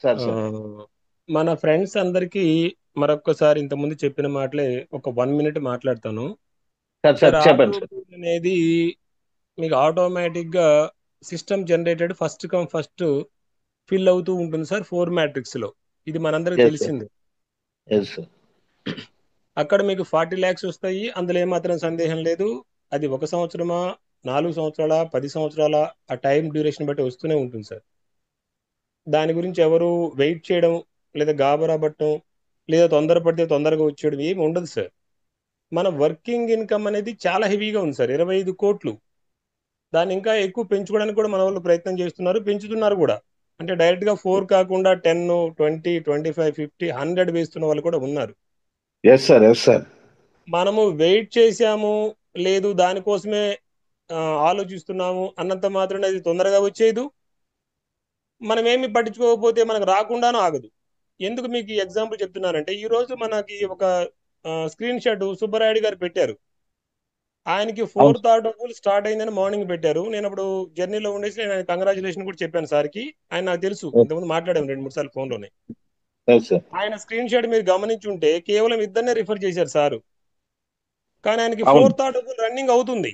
Sir ఆ, sir మన friends అందరికీ మరొక్కసారి ఇంతకుముందు చెప్పిన మాటలే ఒక 1 మినిట్ మాట్లాడతాను. సార్ సార్ సార్ చెప్పండి ఆటో సార్. బూల్ అనేది మీకు ఆటోమేటిక్గా system generated first come first fill అవుతూ ఉంటుంది సార్ 4 మ్యాట్రిక్స్లో. ఇది మనందరికి ఎస్ సార్. తెలిసిందే. Yes sir. అక్కడ మీకు 40 lakhs వస్తాయి, అందులో ఏమాత్రం సందేహం లేదు. అది 1 సంవత్సరమా, 4 సంవత్సరాల, 10 సంవత్సరాల, ఆ టైం డ్యూరేషన్ బట్టి వస్తూనే ఉంటుంది సార్. దాని గురించి ఎవరు వెయిట్ చేయడం, లేదా గాబరా పట్టడం, లేదా తొందరపడితే తొందరగా వచ్చేయడం ఏమి ఉండదు సార్. మన వర్కింగ్ ఇన్కమ్ అనేది చాలా హెవీగా ఉంది సార్, 25 కోట్లు. దాన్ని ఇంకా ఎక్కువ పెంచుకోవడానికి కూడా మన వాళ్ళు ప్రయత్నం చేస్తున్నారు, పెంచుతున్నారు కూడా. అంటే డైరెక్ట్గా 4 కాకుండా 10, 20, 25, 50, 100 వేస్తున్న వాళ్ళు కూడా ఉన్నారు. Yes sir. Yes sir. మనము వెయిట్ చేశాము, లేదు దానికోసమే ఆ, ఆలోచిస్తున్నాము అన్నంత మాత్రాన అది తొందరగా వచ్చేది. మనం ఏమి పట్టించుకోకపోతే మనకు రాకుండానూ ఆగదు. ఎందుకు మీకు ఈ ఎగ్జాంపుల్ చెప్తున్నానంటే, ఈ రోజు మనకి ఒక స్క్రీన్ షాట్ సుబ్బరాయుడు గారు పెట్టారు. ఆయనకి అవును 4th ఆటోపుల్ స్టార్ట్ అయిందని మార్నింగ్ పెట్టారు. నేను అప్పుడు జర్నీలో ఉండేసి నేను ఆయన కంగ్రాచులేషన్ కూడా చెప్పాను సార్కి. ఆయన నాకు తెలుసు, సార్. ఇంతకుముందు మాట్లాడాము 2, 3 సార్లు ఫోన్లోనే. Yes sir. ఆయన స్క్రీన్ షాట్ మీరు గమనించుంటే కేవలం ఇద్దరినే రిఫర్ చేశారు సారు, కానీ ఆయనకి అవును. 4th ఆటోపుల్ రన్నింగ్ అవుతుంది.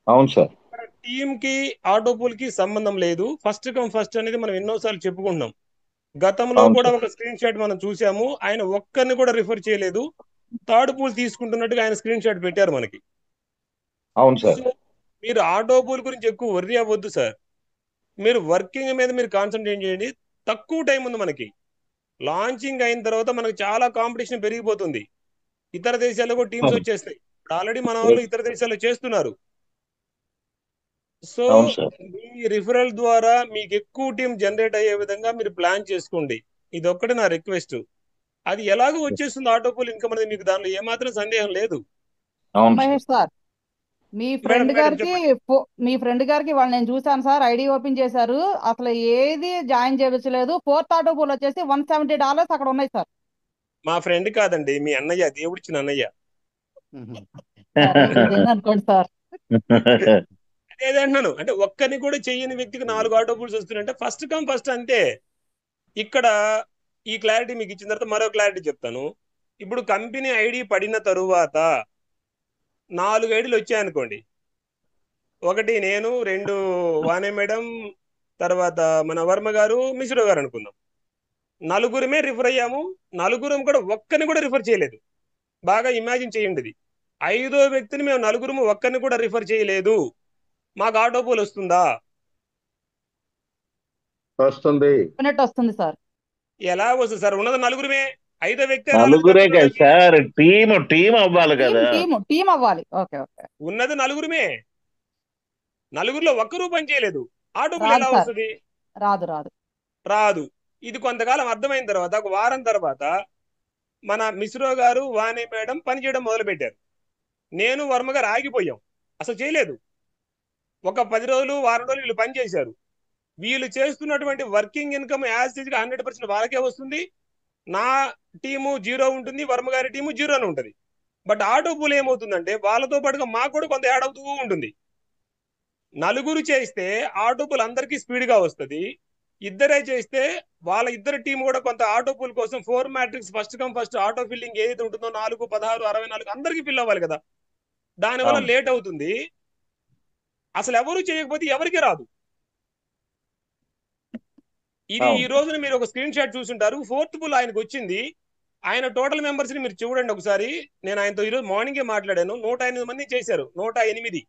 అవును సార్. ఇక్కడ టీమ్ కి ఆటోపుల్ కి సంబంధం లేదు. ఫస్ట్ కమ్ ఫస్ట్ అనేది మనం ఎన్నోసార్లు చెప్పుకుంటున్నాం. గతంలో అవును కూడా సార్. ఒక స్క్రీన్ షాట్ మనం చూసాము, ఆయన ఒక్కరిని కూడా రిఫర్ చేయలేదు. థర్డ్ పూల్ తీసుకుంటున్నట్టుగా ఆయన స్క్రీన్ షాట్ పెట్టారు మనకి. అవును సార్. సో మీరు ఆటో పూల్ గురించి ఎక్కువ వర్రీ అవ్వద్దు సార్. మీరు వర్కింగ్ మీద మీరు కాన్సన్ట్రేట్ చేయండి. తక్కువ టైం ఉంది మనకి. లాంచింగ్ అయిన తర్వాత మనకు చాలా కాంపిటీషన్ పెరిగిపోతుంది. ఇతర దేశాల్లో కూడా టీమ్స్ అవును. వచ్చేస్తాయి. ఆల్రెడీ మన వాళ్ళు ఎస్. ఇతర దేశాల్లో చేస్తున్నారు. సో అవును సార్. మీ రిఫరల్ ద్వారా మీకు ఎక్కువ టీం జనరేట్ అయ్యే విధంగా మీరు ప్లాన్ చేసుకోండి. ఇది ఒక్కటే నా రిక్వెస్ట్. అది ఎలాగో వచ్చేస్తుంది ఆటోపూల్ ఇన్కమ్ అనేది, మీకు దానిలో ఏమాత్రం సందేహం లేదు. అవును సార్. మహేష్ సార్, మీ మేడం ఫ్రెండ్ మేడం గారికి చెప్పండి. మీ ఫ్రెండ్ గారికి వాళ్ళు నేను చూసాను సార్, ఐడి ఓపెన్ చేశారు. అసలు ఏది జాయిన్ చేయించలేదు. ఫోర్త్ ఆటో పూల్ వచ్చేసి $170 అక్కడ ఉన్నాయి సార్. మా ఫ్రెండ్ కాదండి, మీ అన్నయ్య, దేవుడిచ్చిన అన్నయ్య. సరే ఏదైనా అనుకోండి సార్. అదేంటున్నాను, అంటే ఒక్కరిని కూడా చెయ్యని వ్యక్తికి 4 ఆటోపూల్స్ వస్తున్నాయంటే ఫస్ట్ కమ్ ఫస్ట్ అంతే. ఇక్కడ ఈ క్లారిటీ మీకు ఇచ్చిన తర్వాత మరో క్లారిటీ చెప్తాను. ఇప్పుడు కంపెనీ ఐడి పడిన తరువాత 4 ఐడీలు వచ్చాయనుకోండి. ఒకటి నేను, 2 వాణి మేడం, తర్వాత మన వర్మ గారు, మిశ్రో గారు అనుకుందాం. నలుగురమే రిఫర్ అయ్యాము. నలుగురం కూడా ఒక్కరిని కూడా రిఫర్ చేయలేదు. బాగా ఇమాజిన్ చేయండి ఇది. 5వ వ్యక్తిని మేము నలుగురము ఒక్కరిని కూడా రిఫర్ చేయలేదు. మాకు ఆటోపూల్ వస్తుందా? వస్తుంది. డెఫినెట్ వస్తుంది సార్. ఎలా వస్తుంది సార్? ఉన్నది నలుగురమే. 5వ వ్యక్తే రాలేదు నలుగురే కంపెనీలో కదా దానికి. సార్, టీం టీం అవ్వాలి టీమ్ కదా. టీమ్ టీమ్ అవ్వాలి. Okay okay. ఉన్నది నలుగురమే. నలుగురిలో ఒక్కరూ పని చేయలేదు. ఆటోపూల్ రాదు ఎలా సార్, వస్తుంది? రాదు రాదు. రాదు. ఇది కొంతకాలం అర్థమైన తర్వాత, ఒక వారం తర్వాత మన మిశ్రో గారు, వాణి మేడం పని చేయడం మొదలు పెట్టారు. నేను, వర్మ గారు ఆగిపోయాం, అసలు చేయలేదు. ఒక 10 రోజులు, వారం రోజులు వీళ్ళు పని చేశారు. వీళ్ళు చేస్తున్నటువంటి వర్కింగ్ ఇన్కమ్ యాజ్ గా 100% వాళ్ళకే వస్తుంది. నా టీము 0 ఉంటుంది, వర్మ గారి టీము 0 ఉంటుంది. బట్ ఆటో పూల్ ఏమవుతుందంటే వాళ్ళతో పాటుగా మాకు కూడా కొంత యాడ్ అవుతూ ఉంటుంది. నలుగురు చేస్తే ఆటో పూల్ అందరికీ స్పీడ్ గా వస్తుంది. ఇద్దరే చేస్తే వాళ్ళ ఇద్దరు టీం కూడా కొంత ఆటో పూల్ కోసం 4 matrix first come first auto filling ఏదైతే ఉంటుందో 4, 16, 64 అందరికీ ఫిల్ అవ్వాలి కదా. దానివల్ల అవును. లేట్ అవుతుంది. అసలు ఎవరు చేయకపోతే ఎవరికి రాదు. ఇది ఈ అవును. రోజున మీరు ఒక స్క్రీన్ షాట్ చూసుంటారు. 4th పూల్ ఆయనకు వచ్చింది. ఆయన టోటల్ మెంబర్స్ ని మీరు చూడండి ఒకసారి. నేను ఆయనతో ఈరోజు మార్నింగే మాట్లాడాను. 108 మంది చేశారు, 108.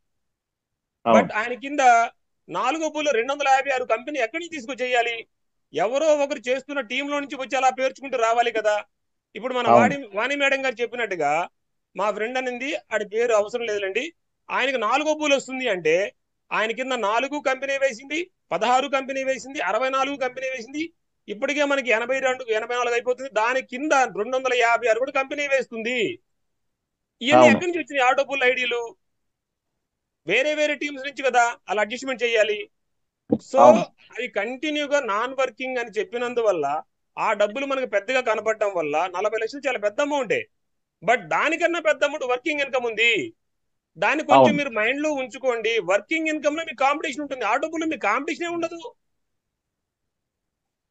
బట్ అవును. ఆయన కింద 4వ పూల్ 256 కంపెనీ ఎక్కడి నుంచి తీసుకొచ్చేయాలి? ఎవరో ఒకరు చేస్తున్న టీంలో నుంచి వచ్చి అలా పేర్చుకుంటూ రావాలి కదా. ఇప్పుడు మన అవును. వాణి మేడం గారు చెప్పినట్టుగా మా ఫ్రెండ్ అనింది, ఆడి పేరు అవసరం లేదులేండి, ఆయనకి 4వ పూల్ వస్తుంది అంటే ఆయన కింద 4 కంపెనీ వేసింది, 16 కంపెనీ వేసింది, 64 కంపెనీ వేసింది. ఇప్పటికే మనకి 82, 84 అయిపోతుంది. దాని కింద 256 కూడా కంపెనీ వేస్తుంది. ఇవన్నీ అవును. ఎక్కడి నుంచి వచ్చినాయి ఆటోపూల్ ఐడీలు? వేరే వేరే టీమ్స్ నుంచి కదా అలా అడ్జస్ట్మెంట్ చేయాలి. సో అవును. అవి కంటిన్యూగా నాన్ వర్కింగ్ అని చెప్పినందువల్ల ఆ డబ్బులు మనకు పెద్దగా కనపడటం వల్ల 40 లక్షలు చాలా పెద్ద అమౌంటే. బట్ దానికన్నా పెద్ద అమౌంట్ వర్కింగ్ ఇన్కమ్ ఉంది. దాన్ని కొంచెం అవును. మీరు మైండ్ లో ఉంచుకోండి. వర్కింగ్ ఇన్కమ్ లో మీకు కాంపిటీషన్ ఉంటుంది, ఆటోపూల్ మీకు కాంపిటీషన్ ఉండదు.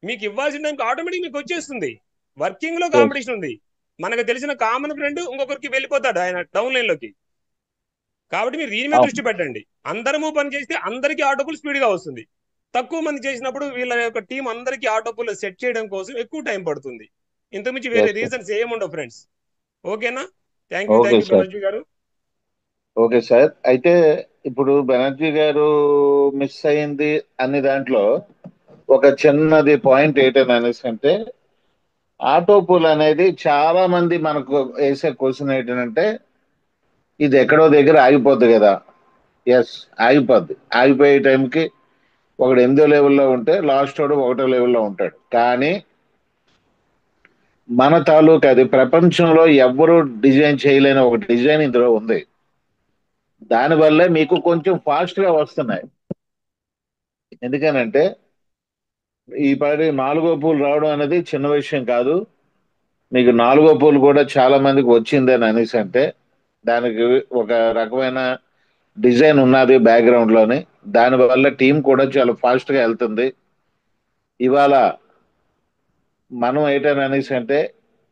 మీకు ఇవ్వాల్సిన టైంకి ఆటోమేటిక్ మీకు వచ్చేస్తుంది. వర్కింగ్ లో కాంపిటీషన్ ఉంది. మనకు తెలిసిన కామన్ ఫ్రెండ్ ఇంకొకరికి వెళ్ళిపోతాడు ఆయన డౌన్ లైన్ లోకి. కాబట్టి మీరు దీని మీద దృష్టి పెట్టండి. అందరము పని చేస్తే అందరికీ ఆటోపుల్ స్పీడ్ గా వస్తుంది. తక్కువ మంది చేసినప్పుడు వీళ్ళ యొక్క టీం అందరికీ ఆటోపుల్ సెట్ చేయడం కోసం ఎక్కువ టైం పడుతుంది. ఇంతకుమించి వేరే రీజన్స్ ఏముండవు ఫ్రెండ్స్. ఓకేనా? థ్యాంక్ యూ బెనర్జీ గారు. Okay sir. అయితే ఇప్పుడు బెనర్జీ గారు మిస్ అయింది అనే దాంట్లో ఒక చిన్నది పాయింట్ ఏంటనేసి అంటే, ఆటోపూల్ అనేది చాలా మంది మనకు వేసే క్వశ్చన్ ఏంటంటే, ఇది ఎక్కడో దగ్గర ఆగిపోద్ది కదా. ఎస్, ఆగిపోద్ది. ఆగిపోయే టైంకి ఒకడు 8వ లెవెల్లో ఉంటే లాస్ట్ వాడు 1వ లెవెల్లో ఉంటాడు. కానీ మన తాలూకు అది ప్రపంచంలో ఎవ్వరూ డిజైన్ చేయలేని ఒక డిజైన్ ఇందులో ఉంది. దానివల్లే మీకు కొంచెం ఫాస్ట్ గా వస్తున్నాయి. ఎందుకనంటే ఈ పాటి 4వ పూల్ రావడం అనేది చిన్న విషయం కాదు. మీకు 4వ పూల్ కూడా చాలా మందికి వచ్చిందని అనేసి అంటే దానికి ఒక రకమైన డిజైన్ ఉన్నది బ్యాక్గ్రౌండ్ లోని. దానివల్ల టీం కూడా చాలా ఫాస్ట్ గా వెళ్తుంది. ఇవాళ మనం ఏంటని అనేసి అంటే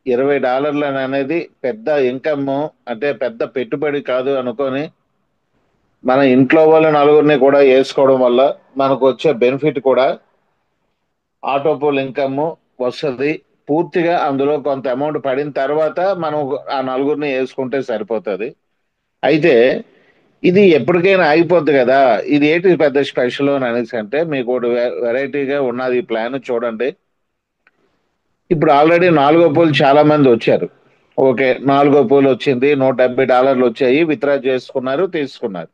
$20 అనేది పెద్ద ఇన్కమ్, అంటే పెద్ద పెట్టుబడి కాదు అనుకొని మన ఇంట్లో వాళ్ళ నలుగురిని కూడా వేసుకోవడం వల్ల మనకు వచ్చే బెనిఫిట్ కూడా ఆటోపోల్ ఇన్కమ్ వస్తుంది. పూర్తిగా అందులో కొంత అమౌంట్ పడిన తర్వాత మనం ఆ నలుగురిని వేసుకుంటే సరిపోతుంది. అయితే ఇది ఎప్పటికైనా అయిపోద్ది కదా. ఇది ఏంటి పెద్ద స్పెషల్ అని అనేసి అంటే మీకు వెరైటీగా ఉన్నది ఈ ప్లాన్ చూడండి. ఇప్పుడు ఆల్రెడీ 4వ పూల్ చాలా మంది వచ్చారు. ఓకే, 4వ పూల్ వచ్చింది, $170 వచ్చాయి, విత్డ్రా చేసుకున్నారు, తీసుకున్నారు.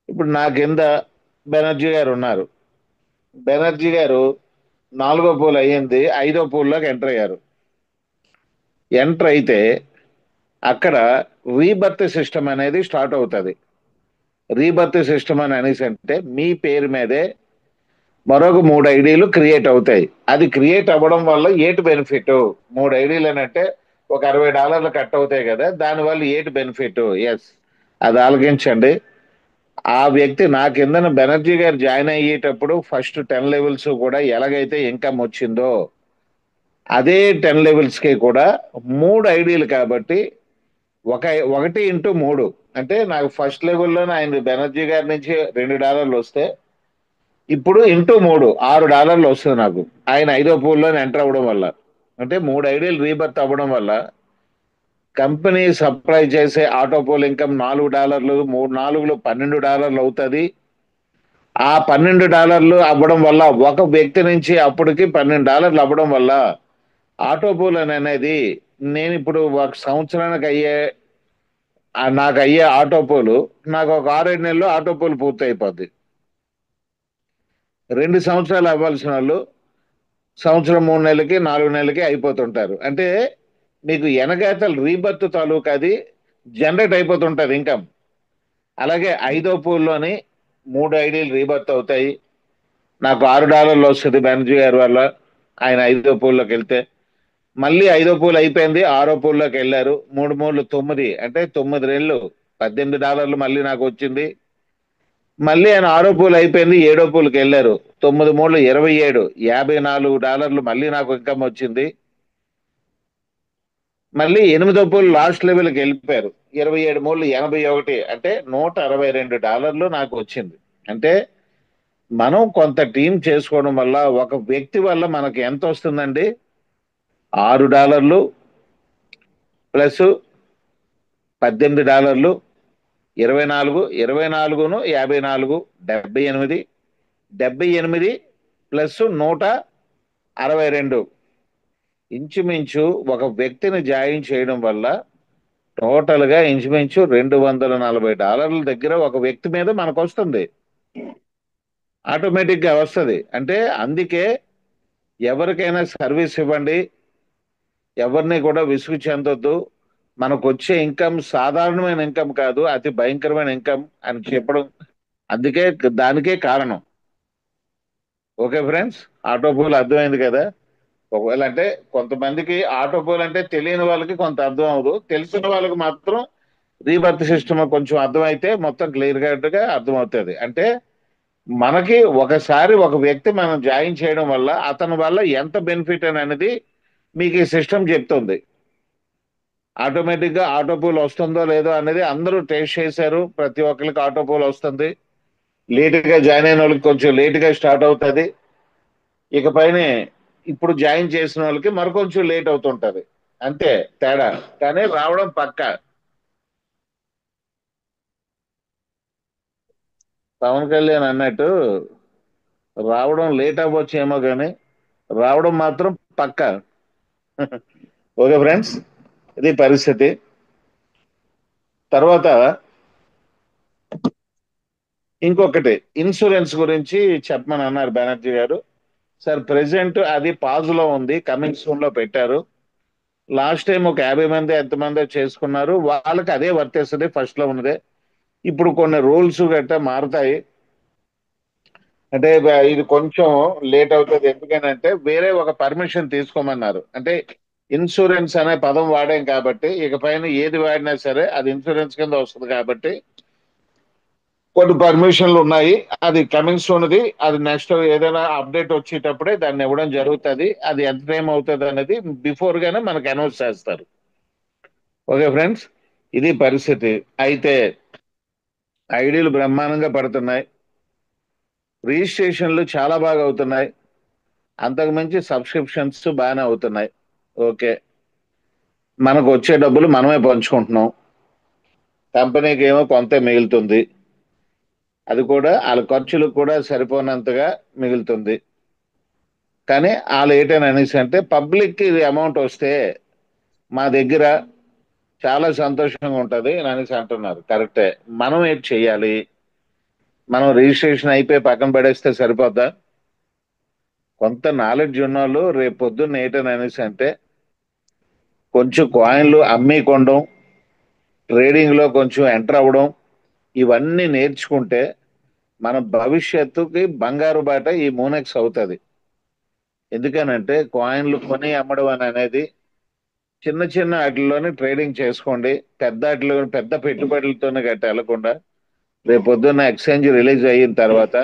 ఇప్పుడు నా కింద బెనర్జీ గారు ఉన్నారు. బెనర్జీ గారు 4వ పూల్ అయ్యింది, 5వ పూల్లోకి ఎంటర్ అయ్యారు. ఎంటర్ అయితే అక్కడ రీబర్త్ సిస్టమ్ అనేది స్టార్ట్ అవుతుంది. రీబర్త్ సిస్టమ్ అని అనేసి అంటే మీ పేరు మీదే మరొక 3 ఐడీలు క్రియేట్ అవుతాయి. అది క్రియేట్ అవ్వడం వల్ల ఏటి బెనిఫిట్? 3 ఐడీలు అని అంటే ఒక $60 కట్ అవుతాయి కదా, దానివల్ల ఏటి బెనిఫిట్? ఎస్, అది ఆలోచించండి. ఆ వ్యక్తి నా కిందన బెనర్జీ గారు జాయిన్ అయ్యేటప్పుడు ఫస్ట్ 10 లెవెల్స్ కూడా ఎలాగైతే ఇన్కమ్ వచ్చిందో అదే 10 లెవెల్స్ కి కూడా 3 ఐడీలు కాబట్టి 1x3 అంటే నాకు ఫస్ట్ లెవెల్లోనే ఆయన బెనర్జీ గారి నుంచి $2 వస్తే ఇప్పుడు ఇంటూ 3 $6 వస్తుంది నాకు, ఆయన 5వ పూల్లో ఎంటర్ అవ్వడం వల్ల. అంటే 3 ఐడీలు రీబర్త్ అవ్వడం వల్ల కంపెనీ సప్లై చేసే ఆటోపోల్ ఇన్కమ్ $4, 3 4లు $12 అవుతుంది. ఆ $12 అవ్వడం వల్ల ఒక వ్యక్తి నుంచి అప్పటికి $12 అవ్వడం వల్ల ఆటోపోల్ అనేది నేను ఇప్పుడు ఒక సంవత్సరానికి నాకు అయ్యే ఆటోపోలు నాకు ఒక 6-7 నెలల్లో ఆటోపోల్ పూర్తి అయిపోద్ది. 2 సంవత్సరాలు అవ్వాల్సిన వాళ్ళు సంవత్సరం 3 నెలలకి 4 నెలలకి అయిపోతుంటారు. అంటే మీకు వెనకాతల రీబర్త్ తాలూకు అది జనరేట్ అయిపోతుంటది ఇన్కమ్. అలాగే 5వ పూల్లోని 3 ఐడీలు రీబర్త్ అవుతాయి. నాకు $6 వస్తుంది బెనర్జీ గారి వల్ల. ఆయన 5వ పూల్లోకి వెళ్తే మళ్ళీ 5వ పూల్ అయిపోయింది, 6వ పూల్లోకి వెళ్ళారు. 3 3 9 అంటే 9 నెలలు $18 మళ్ళీ నాకు వచ్చింది. మళ్ళీ ఆయన 6వ పూల్ అయిపోయింది, 7వ పూల్కి వెళ్ళారు. 9 3 27 $54 మళ్ళీ నాకు ఇన్కమ్ వచ్చింది. మళ్ళీ 8వ పూల్ లాస్ట్ లెవెల్కి వెళ్ళిపోయారు. 27 3 81 అంటే $162 నాకు వచ్చింది. అంటే మనం కొంత టీం చేసుకోవడం వల్ల ఒక వ్యక్తి వల్ల మనకు ఎంత వస్తుందండి? $6 ప్లస్ $18, 24 24ను 54 78 78 ప్లస్ 162 ఇంచుమించు ఒక వ్యక్తిని జాయిన్ చేయడం వల్ల టోటల్ గా ఇంచుమించు $240 దగ్గర ఒక వ్యక్తి మీద మనకు వస్తుంది, ఆటోమేటిక్ గా వస్తుంది. అంటే అందుకే ఎవరికైనా సర్వీస్ ఇవ్వండి, ఎవరిని కూడా విసుగు చెందొద్దు. మనకు వచ్చే ఇన్కమ్ సాధారణమైన ఇన్కమ్ కాదు, అతి భయంకరమైన ఇన్కమ్ అని చెప్పడం అందుకే దానికే కారణం. ఓకే ఫ్రెండ్స్, ఆటోపోల్ అర్థమైంది కదా. ఒకవేళ అంటే కొంతమందికి ఆటోపోల్ అంటే తెలియని వాళ్ళకి కొంత అర్థం అవ్వదు, తెలిసిన వాళ్ళకి మాత్రం రీబర్త్ సిస్టమ్ కొంచెం అర్థమైతే మొత్తం క్లియర్ గా అర్థమవుతుంది. అంటే మనకి ఒకసారి ఒక వ్యక్తి మనం జాయిన్ చేయడం వల్ల అతని వల్ల ఎంత బెనిఫిట్ అని అనేది మీకు ఈ సిస్టమ్ చెప్తుంది. ఆటోమేటిక్ గా ఆటో పూల్ వస్తుందో లేదో అనేది అందరూ టేస్ట్ చేశారు. ప్రతి ఒక్కరికి ఆటో పూల్ వస్తుంది. లేట్ గా జాయిన్ అయిన వాళ్ళకి కొంచెం లేట్ గా స్టార్ట్ అవుతుంది. ఇకపైనే ఇప్పుడు జాయిన్ చేసిన వాళ్ళకి మరికొంచెం లేట్ అవుతుంటది. అంతే తేడా, కానీ రావడం పక్కా. పవన్ కళ్యాణ్ అన్నట్టు రావడం లేట్ అవ్వచ్చేమో కానీ రావడం మాత్రం పక్కా. ఓకే ఫ్రెండ్స్, ఇది పరిస్థితి. తర్వాత ఇంకొకటి ఇన్సూరెన్స్ గురించి చెప్పమని అన్నారు బెనర్జీ గారు. సార్ ప్రెసెంట్ అది పాజ్ లో ఉంది, కమింగ్ సూన్ లో పెట్టారు. లాస్ట్ టైం ఒక 50 మంది ఎంతమంది చేసుకున్నారు, వాళ్ళకి అదే వర్తిస్తుంది ఫస్ట్ లో ఉన్నదే. ఇప్పుడు కొన్ని రూల్స్ గట్టా మారుతాయి. అంటే ఇది కొంచెం లేట్ అవుతుంది. ఎందుకనంటే వేరే ఒక పర్మిషన్ తీసుకోమన్నారు. అంటే ఇన్సూరెన్స్ అనే పదం వాడాం కాబట్టి ఇకపైన ఏది వాడినా సరే అది ఇన్సూరెన్స్ కింద వస్తుంది కాబట్టి కొన్ని పర్మిషన్లు ఉన్నాయి. అది కమింగ్ సూన్ది. అది నెక్స్ట్ ఏదైనా అప్డేట్ వచ్చేటప్పుడే దాన్ని ఇవ్వడం జరుగుతుంది. అది ఎంత టైం అవుతుంది అనేది బిఫోర్ గానే మనకు అనౌన్స్ చేస్తారు. ఓకే ఫ్రెండ్స్, ఇది పరిస్థితి. అయితే ఐడీలు బ్రహ్మాండంగా పడుతున్నాయి, రిజిస్ట్రేషన్లు చాలా బాగా అవుతున్నాయి, అంతకు మించి సబ్స్క్రిప్షన్స్ బాగానే అవుతున్నాయి. ఓకే, మనకు వచ్చే డబ్బులు మనమే పంచుకుంటున్నాం, కంపెనీకి ఏమో కొంత మిగులుతుంది. అది కూడా వాళ్ళ ఖర్చులకు కూడా సరిపోనంతగా మిగులుతుంది. కానీ వాళ్ళు ఏంటని అనేసి అంటే పబ్లిక్కి ఇది అమౌంట్ వస్తే మా దగ్గర చాలా సంతోషంగా ఉంటుంది అని అనేసి అంటున్నారు. కరెక్టే. మనం ఏంటి చెయ్యాలి? మనం రిజిస్ట్రేషన్ అయిపోయి పక్కన పడేస్తే సరిపోద్దా? కొంత నాలెడ్జ్ ఉన్న వాళ్ళు రేపు పొద్దున్న ఏంటని అనేసి అంటే కొంచెం కాయిన్లు అమ్మి కొనడం, ట్రేడింగ్ లో కొంచెం ఎంటర్ అవ్వడం, ఇవన్నీ నేర్చుకుంటే మన భవిష్యత్తుకి బంగారు బాట ఈ మోనెక్స్ అవుతుంది. ఎందుకనంటే కాయిన్లు కొని అమ్మడం అని అనేది చిన్న చిన్న వాటిల్లోనే ట్రేడింగ్ చేసుకోండి. పెద్ద వాటిలో పెద్ద పెట్టుబడులతోనే గట్టి వెళ్లకుండా రేపు పొద్దున్న ఎక్స్చేంజ్ రిలీజ్ అయిన తర్వాత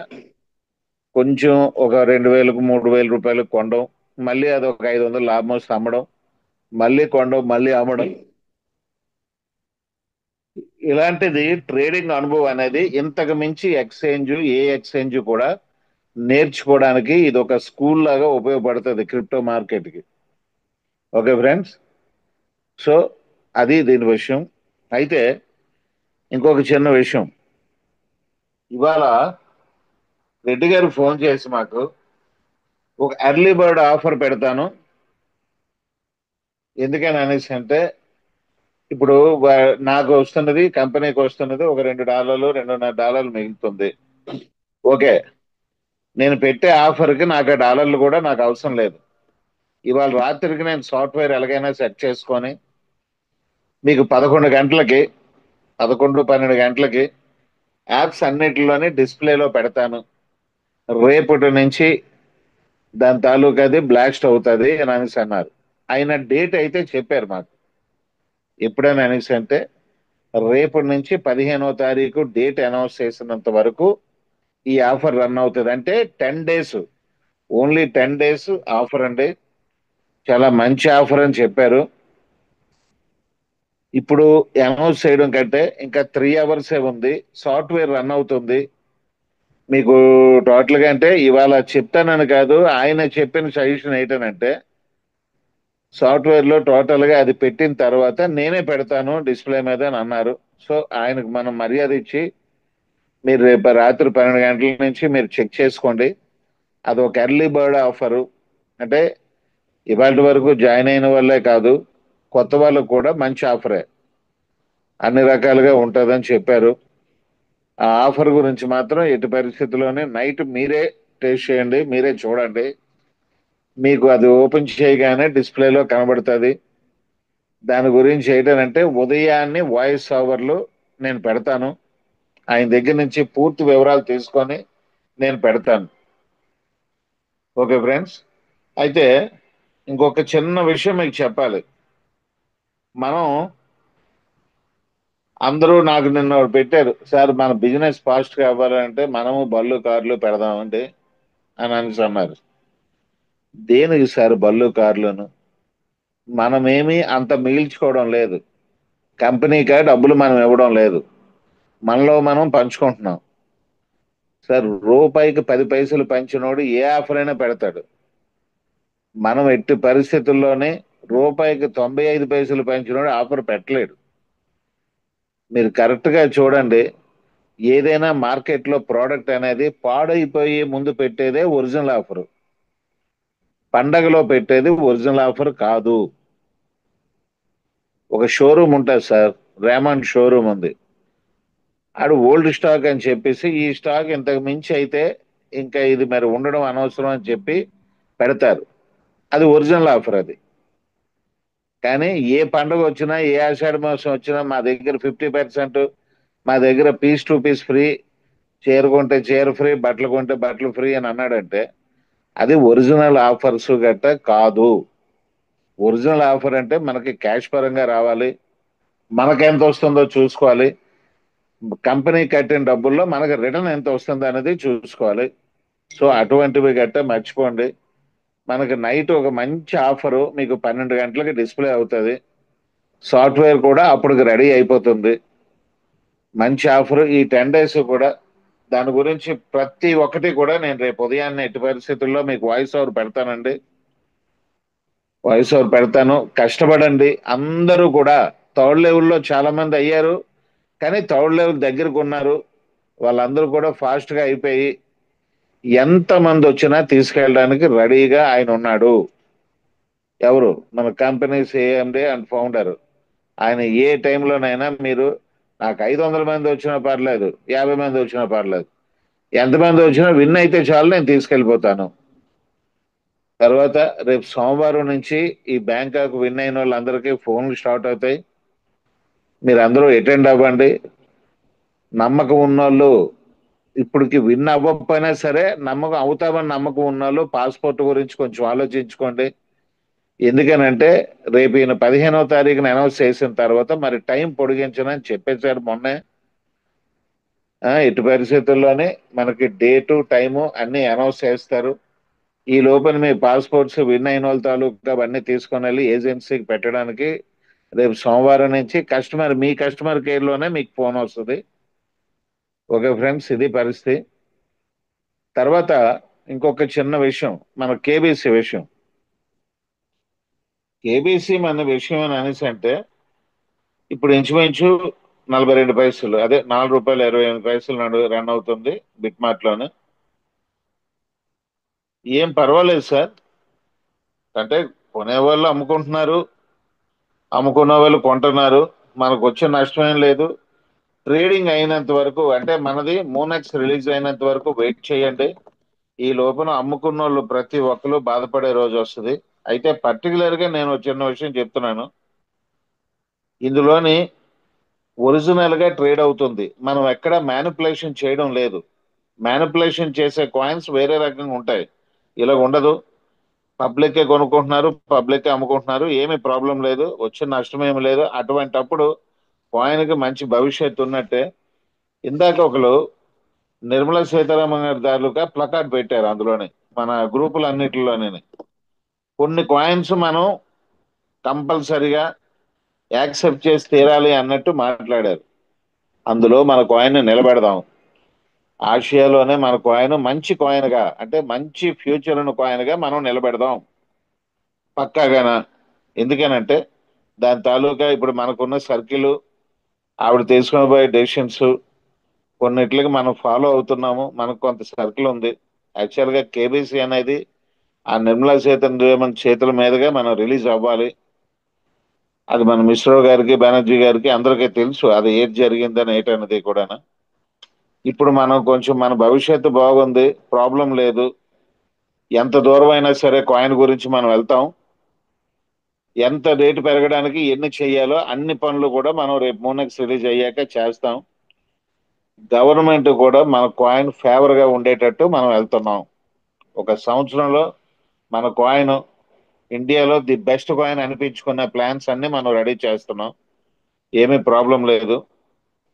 కొంచెం ఒక 2,000కు 3,000 రూపాయలకు కొనడం, మళ్ళీ అది ఒక 500 లాభం వస్తే అమ్మడం, మళ్ళీ కొనడం, మళ్ళీ అమ్మడం. ఇలాంటిది ట్రేడింగ్ అనుభవం అనేది ఇంతకు మించి ఎక్స్చేంజ్ ఏ ఎక్స్చేంజ్ కూడా నేర్చుకోవడానికి ఇది ఒక స్కూల్ లాగా ఉపయోగపడుతుంది క్రిప్టో మార్కెట్ కి. ఓకే ఫ్రెండ్స్, సో అది దీని విషయం. అయితే ఇంకొక చిన్న విషయం, ఇవాళ రెడ్డి గారు ఫోన్ చేసి మాకు ఒక ఎర్లీ బర్డ్ ఆఫర్ పెడతాను. ఎందుకని అనేసి అంటే ఇప్పుడు నాకు వస్తున్నది, కంపెనీకి వస్తున్నది ఒక $2, $2.5 మిగులుతుంది. ఓకే, నేను పెట్టే ఆఫర్కి నాకు ఆ డాలర్లు కూడా నాకు అవసరం లేదు. ఇవాళ రాత్రికి నేను సాఫ్ట్వేర్ ఎలాగైనా సెట్ చేసుకొని మీకు 11 గంటలకి 12 గంటలకి యాప్స్ అన్నిటిలోని డిస్ప్లేలో పెడతాను. రేపటి నుంచి దాని తాలూకా అది బ్లాస్ట్ అవుతుంది అని అనేసి అన్నారు. ఆయన డేట్ అయితే చెప్పారు మాకు. ఎప్పుడని అనేసి అంటే రేపటి నుంచి 15వ తారీఖు డేట్ అనౌన్స్ చేసినంత వరకు ఈ ఆఫర్ రన్ అవుతుంది. అంటే 10 డేస్, ఓన్లీ 10 డేస్ ఆఫర్ అండి. చాలా మంచి ఆఫర్ అని చెప్పారు. ఇప్పుడు అనౌన్స్ చేయడం కంటే ఇంకా 3 అవర్స్ ఉంది, సాఫ్ట్వేర్ రన్ అవుతుంది. మీకు టోటల్ గా అంటే ఇవాళ చెప్తానని కాదు, ఆయన చెప్పిన సజెషన్ ఏంటనంటే సాఫ్ట్వేర్ లో టోటల్ గా అది పెట్టిన తర్వాత నేనే పెడతాను డిస్ప్లే మీద అని అన్నారు. సో ఆయనకు మనం మర్యాద ఇచ్చి మీరు రేపు రాత్రి 12 గంటల నుంచి మీరు చెక్ చేసుకోండి. అది ఒక ఎర్లీ బర్డ్ ఆఫరు. అంటే ఇవాళ వరకు జాయిన్ అయిన వాళ్ళే కాదు, కొత్త వాళ్ళకు కూడా మంచి ఆఫరే, అన్ని రకాలుగా ఉంటుందని చెప్పారు. ఆ ఆఫర్ గురించి మాత్రం ఎట్టి పరిస్థితుల్లోనే నైట్ మీరే టేస్ట్ చేయండి, మీరే చూడండి. మీకు అది ఓపెన్ చేయగానే డిస్ప్లేలో కనబడుతుంది. దాని గురించి ఏంటంటే ఉదయాన్నే వాయిస్ ఓవర్లు నేను పెడతాను. ఆయన దగ్గర నుంచి పూర్తి వివరాలు తీసుకొని నేను పెడతాను. ఓకే ఫ్రెండ్స్, అయితే ఇంకొక చిన్న విషయం మీకు చెప్పాలి. మనం అందరూ నాకు నిన్న ఒకటి పెట్టారు, సార్ మన బిజినెస్ ఫాస్ట్ కావాలంటే మనము బళ్ళు కార్లు పెడదామండి అని అనేసి అన్నారు. దేనికి సార్ బళ్ళు కార్లను? మనమేమి అంత మిగిల్చుకోవడం లేదు, కంపెనీకి డబ్బులు మనం ఇవ్వడం లేదు, మనలో మనం పంచుకుంటున్నాం. సార్ రూపాయికి 10 పైసలు పంచినోడు ఏ ఆఫర్ అయినా పెడతాడు. మనం ఎట్టి పరిస్థితుల్లోనే రూపాయికి 95 పైసలు పంచినోడు ఆఫర్ పెట్టలేడు. మీరు కరెక్ట్ గా చూడండి, ఏదైనా మార్కెట్లో ప్రోడక్ట్ అనేది పాడైపోయి ముందు పెట్టేదే ఒరిజినల్ ఆఫర్, పండగలో పెట్టేది ఒరిజినల్ ఆఫర్ కాదు. ఒక షోరూమ్ ఉంటుంది సార్, రేమండ్ షోరూమ్ ఉంది. ఆడు ఓల్డ్ స్టాక్ అని చెప్పేసి ఈ స్టాక్ ఇంతకు మించి అయితే ఇంకా ఇది మరి ఉండడం అనవసరం అని చెప్పి పెడతారు. అది ఒరిజినల్ ఆఫర్ అది. కానీ ఏ పండుగ వచ్చినా ఏ ఆషాఢ మాసం వచ్చినా మా దగ్గర 50%, మా దగ్గర పీస్ టు పీస్ ఫ్రీ, చీర కొంటే చీర ఫ్రీ, బట్టలు కొంటే బట్టలు ఫ్రీ అని అన్నాడంటే అది ఒరిజినల్ ఆఫర్స్ గట్ట కాదు. ఒరిజినల్ ఆఫర్ అంటే మనకి క్యాష్ పరంగా రావాలి, మనకెంత వస్తుందో చూసుకోవాలి, కంపెనీ కట్టిన డబ్బుల్లో మనకి రిటర్న్ ఎంత వస్తుంది అనేది చూసుకోవాలి. సో అటువంటివి గట్ట మర్చిపోండి. మనకి నైట్ ఒక మంచి ఆఫరు మీకు 12 గంటలకి డిస్ప్లే అవుతుంది, సాఫ్ట్వేర్ కూడా అప్పటికి రెడీ అయిపోతుంది. మంచి ఆఫర్ ఈ 10 days కూడా. దాని గురించి ప్రతి ఒక్కటి కూడా నేను రేపు ఉదయాన్నే ఎట్టి పరిస్థితుల్లో మీకు వాయిస్ ఓవర్ పెడతానండి. వాయిస్ ఓవర్ పెడతాను, కష్టపడండి అందరూ కూడా. థర్డ్ లెవెల్లో చాలా మంది అయ్యారు, కానీ థర్డ్ లెవెల్ దగ్గరకు ఉన్నారు, వాళ్ళందరూ కూడా ఫాస్ట్ గా అయిపోయి ఎంత మంది వచ్చినా తీసుకెళ్ళడానికి రెడీగా ఆయన ఉన్నాడు. ఎవరు? మన కంపెనీ ఏఎండి అండ్ ఫౌండర్. ఆయన ఏ టైంలోనైనా మీరు నాకు 500 మంది వచ్చినా పర్లేదు, 50 మంది వచ్చినా పర్లేదు, ఎంతమంది వచ్చినా విన్ అయితే చాలు, నేను తీసుకెళ్ళిపోతాను. తర్వాత రేపు సోమవారం నుంచి ఈ బ్యాంకాక్ విన్ అయిన వాళ్ళందరికీ ఫోన్లు స్టార్ట్ అవుతాయి. మీరు అందరూ అటెండ్ అవ్వండి. నమ్మకం ఉన్నోళ్ళు, ఇప్పటికి విన్ అవ్వకపోయినా సరే నమ్మకం అవుతామని నమ్మకం ఉన్నోళ్ళు పాస్పోర్ట్ గురించి కొంచెం ఆలోచించుకోండి. ఎందుకనంటే రేపు ఈయన 15వ తారీఖున అనౌన్స్ చేసిన తర్వాత మరి టైం పొడిగించనని చెప్పేశారు మొన్నే. ఎటు పరిస్థితుల్లోనే మనకి డేటు టైము అన్ని అనౌన్స్ చేస్తారు. ఈ లోపల మీ పాస్పోర్ట్స్ విన్ అయిన వాళ్ళ తాలూకా అవన్నీ తీసుకొని వెళ్ళి ఏజెన్సీకి పెట్టడానికి రేపు సోమవారం నుంచి మీ కస్టమర్ కేర్ లోనే మీకు ఫోన్ వస్తుంది. ఓకే ఫ్రెండ్స్, ఇది పరిస్థితి. తర్వాత ఇంకొక చిన్న విషయం, మన కేబీసీ విషయం. కేబీసీ మన విషయం అని అనేసి అంటే ఇప్పుడు ఇంచుమించు 42 పైసలు, అదే ₹4.28 రన్ అవుతుంది బిట్ మార్ట్ లోనే. ఏం పర్వాలేదు సార్, అంటే కొనేవాళ్ళు అమ్ముకుంటున్నారు, అమ్ముకున్న వాళ్ళు కొంటున్నారు, మనకు వచ్చే నష్టం ఏం లేదు. ట్రేడింగ్ అయినంత వరకు, అంటే మనది మోనెక్స్ రిలీజ్ అయినంత వరకు వెయిట్ చేయండి. ఈ లోపల అమ్ముకున్న వాళ్ళు ప్రతి ఒక్కరు బాధపడే రోజు వస్తుంది. అయితే పర్టికులర్ గా నేను ఒక చిన్న విషయం చెప్తున్నాను, ఇందులోని ఒరిజినల్ గా ట్రేడ్ అవుతుంది, మనం ఎక్కడ మ్యానిపులేషన్ చేయడం లేదు. మ్యానిపులేషన్ చేసే కాయిన్స్ వేరే రకంగా ఉంటాయి, ఇలా ఉండదు. పబ్లిక్ కొనుక్కుంటున్నారు, పబ్లిక్ అమ్ముకుంటున్నారు, ఏమి ప్రాబ్లం లేదు, వచ్చిన నష్టం ఏమి లేదు. అటువంటప్పుడు కాయిన్ కి మంచి భవిష్యత్తు ఉన్నట్టే. ఇందాక ఒకరు నిర్మలా సీతారామన్ గారి తాలూకా ప్లకార్డ్ పెట్టారు, అందులోనే మన గ్రూపులన్నిటిలోనే కొన్ని కాయిన్స్ మనం కంపల్సరిగా యాక్సెప్ట్ చేసి తీరాలి అన్నట్టు మాట్లాడారు. అందులో మన కాయిన్ నిలబెడదాం. ఆసియాలోనే మన కాయిన్ మంచి కాయిన్ గా, అంటే మంచి ఫ్యూచర్ ఉన్న కాయిన్ గా మనం నిలబెడదాం పక్కాగానా. ఎందుకనంటే దాని తాలూకా ఇప్పుడు మనకున్న సర్కిల్, ఆవిడ తీసుకుని పోయే డెసిషన్స్ కొన్నిట్లకి మనం ఫాలో అవుతున్నాము, మనకు కొంత సర్కిల్ ఉంది. యాక్చువల్ గా కేబీసీ అనేది ఆ నిర్మలా సీతారామన్ చేతుల మీదుగా మనం రిలీజ్ అవ్వాలి. అది మన మిశ్రో గారికి, బెనర్జీ గారికి అందరికీ తెలుసు అది ఏది జరిగిందని ఏంటన్నది కూడా. ఇప్పుడు మనం కొంచెం మన భవిష్యత్తు బాగుంది, ప్రాబ్లం లేదు. ఎంత దూరం అయినా సరే కాయిన్ గురించి మనం వెళ్తాం. ఎంత రేటు పెరగడానికి ఎన్ని చెయ్యాలో అన్ని పనులు కూడా మనం రేపు మోనెక్స్ రిలీజ్ అయ్యాక చేస్తాం. గవర్నమెంట్ కూడా మన కాయిన్ ఫేవర్ గా ఉండేటట్టు మనం వెళ్తున్నాం. ఒక సంవత్సరంలో మన కాయిన్ ఇండియాలో ది బెస్ట్ కాయిన్ అనిపించుకున్న ప్లాన్స్ అన్ని మనం రెడీ చేస్తున్నాం, ఏమీ ప్రాబ్లం లేదు.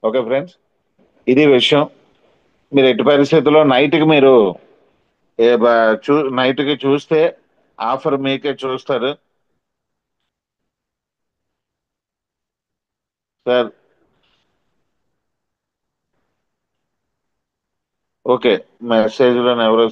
ఓకే ఫ్రెండ్స్, ఇది విషయం. మీరు ఎట్టి పరిస్థితుల్లో నైట్కి మీరు నైట్కి చూస్తే ఆఫర్ మీకే చూస్తారు సార్. ఓకే, మెసేజ్లో ఎవరు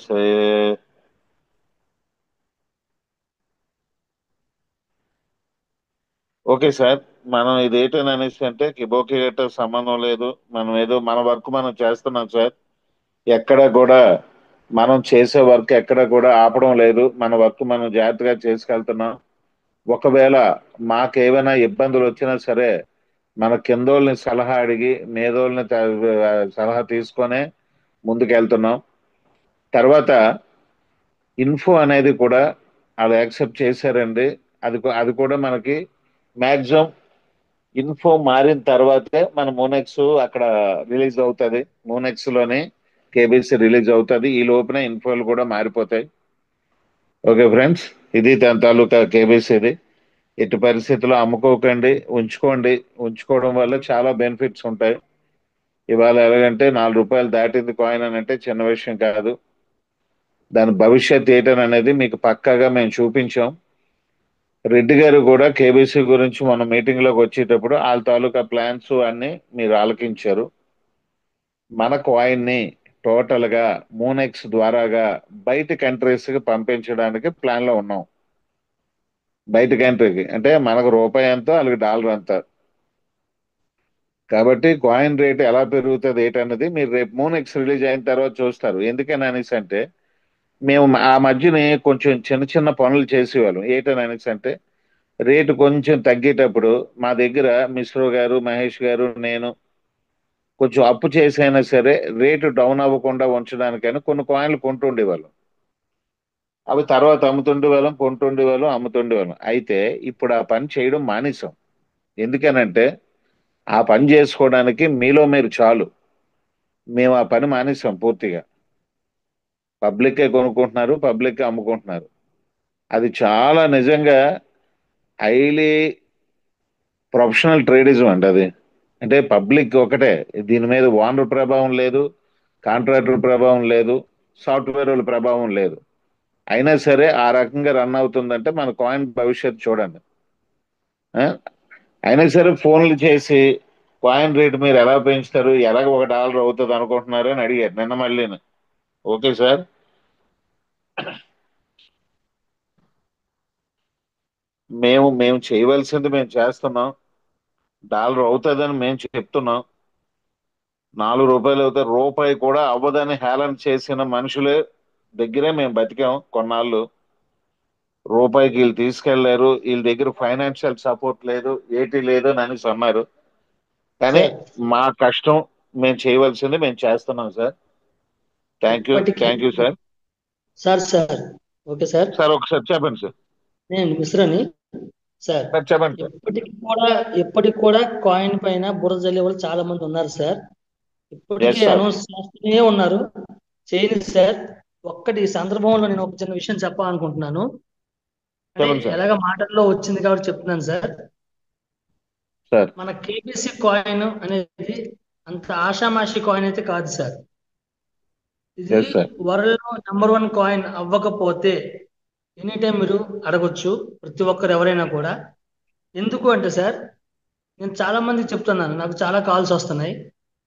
ఓకే సార్. మనం ఇది ఏంటని అనేసి అంటే కిబోకి గట్ట సంబంధం లేదు. మనం ఏదో మన వర్క్ మనం చేస్తున్నాం సార్. ఎక్కడ కూడా మనం చేసే వర్క్ ఎక్కడ కూడా ఆపడం లేదు. మన వర్క్ మనం జాగ్రత్తగా చేసుకెళ్తున్నాం. ఒకవేళ మాకేమైనా ఇబ్బందులు వచ్చినా సరే మన కిందోళ్ళని సలహా అడిగి మేధోళ్ళని సలహా తీసుకొనే ముందుకెళ్తున్నాం. తర్వాత ఇన్ఫో అనేది కూడా వాళ్ళు యాక్సెప్ట్ చేశారండి. అది కూడా మనకి మ్యాక్సిమం ఇన్ఫో మారిన తర్వాతే మన మోనెక్స్ అక్కడ రిలీజ్ అవుతుంది. మోనెక్స్ లోనే కేబీసీ రిలీజ్ అవుతుంది. ఈ లోపున ఇన్ఫోలు కూడా మారిపోతాయి. ఓకే ఫ్రెండ్స్, ఇది దాని తాలూకా కేబీసీది. ఎట్టి పరిస్థితుల్లో అమ్ముకోకండి, ఉంచుకోండి. ఉంచుకోవడం వల్ల చాలా బెనిఫిట్స్ ఉంటాయి. ఇవాళ ఎలాగంటే ₹4 దాటింది కాయిన్ అని అంటే చిన్న విషయం కాదు. దాని భవిష్యత్ ఏంటని అనేది మీకు పక్కాగా మేము చూపించాం. రెడ్డి గారు కూడా కేబీసీ గురించి మన మీటింగ్ లోకి వచ్చేటప్పుడు వాళ్ళ తాలూకా ప్లాన్స్ అన్ని మీరు ఆలకించారు. మన కాయిన్ ని టోటల్ గా మోనెక్స్ ద్వారాగా బయట కంట్రీస్ కి పంపించడానికి ప్లాన్ లో ఉన్నాం. బయట కంట్రీకి అంటే మనకు రూపాయి ఎంతో వాళ్ళకి డాలర్ ఎంత. కాబట్టి కాయిన్ రేట్ ఎలా పెరుగుతుంది ఏంటన్నది మీరు రేపు మోనెక్స్ రిలీజ్ అయిన తర్వాత చూస్తారు. ఎందుకని అనేసి అంటే మేము ఆ మధ్యనే కొంచెం చిన్న చిన్న పనులు చేసేవాళ్ళం. ఏంటని అనేసి అంటే రేటు కొంచెం తగ్గేటప్పుడు మా దగ్గర మిశ్రో గారు, మహేష్ గారు, నేను కొంచెం అప్పు చేసైనా సరే రేటు డౌన్ అవ్వకుండా ఉంచడానికైనా కొన్ని కాయిన్లు కొంటుండేవాళ్ళం. అవి తర్వాత అమ్ముతుండేవాళ్ళం, కొంటుండేవాళ్ళం, అమ్ముతుండేవాళ్ళం. అయితే ఇప్పుడు ఆ పని చేయడం మానేసాం. ఎందుకనంటే ఆ పని చేసుకోవడానికి మీలో మీరు చాలు. మేము ఆ పని మానేసాం పూర్తిగా. పబ్లిక్కే కొనుక్కుంటున్నారు, పబ్లిక్కే అమ్ముకుంటున్నారు. అది చాలా నిజంగా హైలీ ప్రొఫెషనల్ ట్రేడిజం అండి అది. అంటే పబ్లిక్ ఒకటే, దీని మీద ఓనర్ ప్రభావం లేదు, కాంట్రాక్టర్ ప్రభావం లేదు, సాఫ్ట్వేర్ వాళ్ళ ప్రభావం లేదు. అయినా సరే ఆ రకంగా రన్ అవుతుందంటే మన కాయిన్ భవిష్యత్తు చూడండి. ఆ? అయినా సరే ఫోన్లు చేసి కాయిన్ రేట్ మీరు ఎలా పెంచుతారు, ఎలాగ $1 అవుతుంది అనుకుంటున్నారు అని అడిగారు నిన్న మళ్ళీ. ఓకే సార్, మేము చేయవలసింది మేము చేస్తున్నాం. డాలర్ అవుతుందని మేము చెప్తున్నాం. ₹4 అవుతుంది, రూపాయి కూడా అవ్వదని హేళన చేసిన మనుషులే దగ్గరే మేము బతికాం కొన్నాళ్ళు. రూపాయికి వీళ్ళు తీసుకెళ్లారు, వీళ్ళ దగ్గర ఫైనాన్షియల్ సపోర్ట్ లేదు, ఏటీ లేదు అని అనేసి అన్నారు. కానీ సార్ మా కష్టం మేము చేయవలసింది మేము చేస్తున్నాం సార్. థ్యాంక్ యూ, ఇప్పటికీ thank you sir. Sir okay sir. Sir ఒకసారి చెప్పండి సార్. నేను మిశ్రని సార్. సార్ చెప్పండి సార్. ఇప్పటికి కూడా కాయిన్ పైన బురద జల్లే వాళ్ళు చాలా మంది ఉన్నారు సార్. ఇప్పటికీ ఎస్ సార్, అనౌన్స్ చేస్తూనే ఉన్నారు, చేయలేదు సార్. ఈ సందర్భంలో నేను ఒక చిన్న విషయం చెప్పాలనుకుంటున్నాను. అంటే చెప్పండి సార్. ఎలాగ మాటల్లో వచ్చింది కాబట్టి చెప్తున్నాను సార్. సార్ మన కేబీసీ కాయిన్ అనేది అంత ఆషామాషి కాయిన్ అయితే కాదు సార్. ఇది ఎస్ సార్. వరల్డ్ లో #1 కాయిన్ అవ్వకపోతే ఎనీ టైం మీరు అడగొచ్చు, ప్రతి ఒక్కరు ఎవరైనా కూడా. ఎందుకు అంటే సార్, నేను చాలా మందికి చెప్తున్నాను, నాకు చాలా కాల్స్ వస్తున్నాయి.